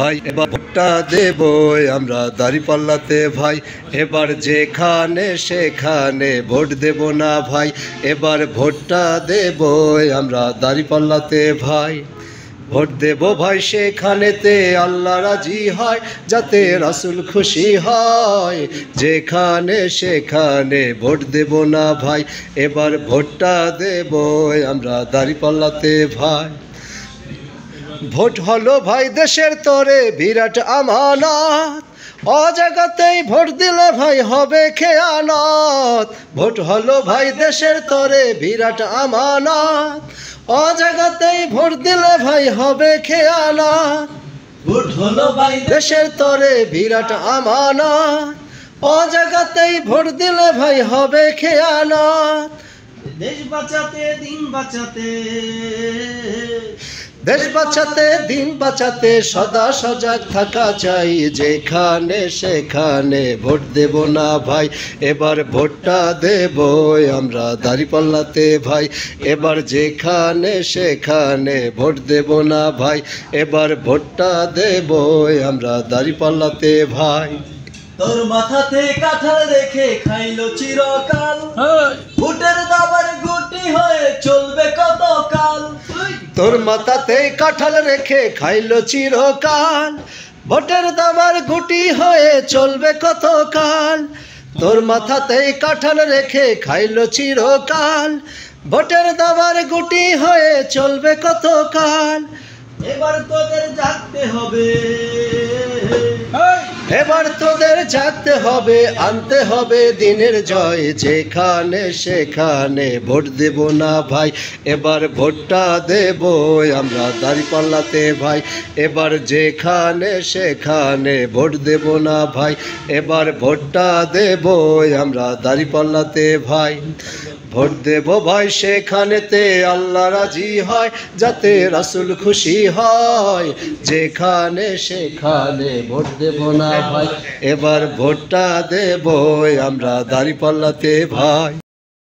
ভাই এবার ভোটটা দেব আমরা দাঁড়িপাল্লাতে ভাই। এবার যেখানে সেখানে ভোট দেব না ভাই, এবার ভোটটা দেব আমরা দাঁড়িপাল্লাতে ভাই। ভোট দেব ভাই সেখানেতে আল্লাহ রাজি হয়, যাতে রাসূল খুশি হয়। যেখানে সেখানে ভোট দেব না ভাই, এবার ভোটটা দেব আমরা দাঁড়িপাল্লাতে ভাই। ভোট হলো ভাই দেশের তরে বিরাট আমানত, অজাগাতেই ভোট দিলে ভাই হবে খেয়ানত। ভোট হলো ভাই দেশের তরে বিরাট আমানত, অজাগাতেই ভোট দিলে ভাই হবে খেয়ানত। ভোট হলো ভাই দেশের তরে বিরাট আমানত, অজাগাতেই ভোট দিলে ভাই হবে খেয়ানত। দেশ বাঁচাতে দিন বাঁচাতে, দেশ বাঁচাতে দিন বাঁচাতে সদা সজাগ থাকা চাই। যেখানে সেখানে ভোট দেব না ভাই, এবার ভোটটা দেব আমরা দাঁড়িপাল্লাতে ভাই। এবার যেখানে সেখানে ভোট দেব না ভাই, এবার ভোটটা দেব আমরা দাঁড়িপাল্লাতে ভাই। তোর মাথাতে কাঁঠাল রেখে খাইলো চিরকাল, ভোটের দাবার গুটি হয়ে চলবে কতকাল। তোর মাথাতে কাঁঠাল রেখে খাইলো চিরকাল, ভোটের দাবার গুটি হয়ে চলবে কতকাল। তোর মাথাতে কাঁঠাল রেখে খাইলো চিরকাল, ভোটের দাবার গুটি হয়ে চলবে কতকাল। এবার তোদের জাগতে হবে, এবার তোদের জাগতে হবে, আনতে হবে দিনের জয়। যেখানে সেখানে ভোট দেব না ভাই, এবার ভোটটা দেব আমরা দাঁড়িপাল্লাতে ভাই। এবার যেখানে সেখানে ভোট দেব না ভাই, এবার ভোটটা দেব আমরা দাঁড়িপাল্লাতে ভাই। ভোট দেব ভাই সেখানেতে আল্লাহ রাজি হয়, যাতে রাসূল খুশি হয়। যেখানে সেখানে ভোট দেব না ভাই, এবার ভোটটা দেব আমরা দাঁড়িপাল্লাতে ভাই।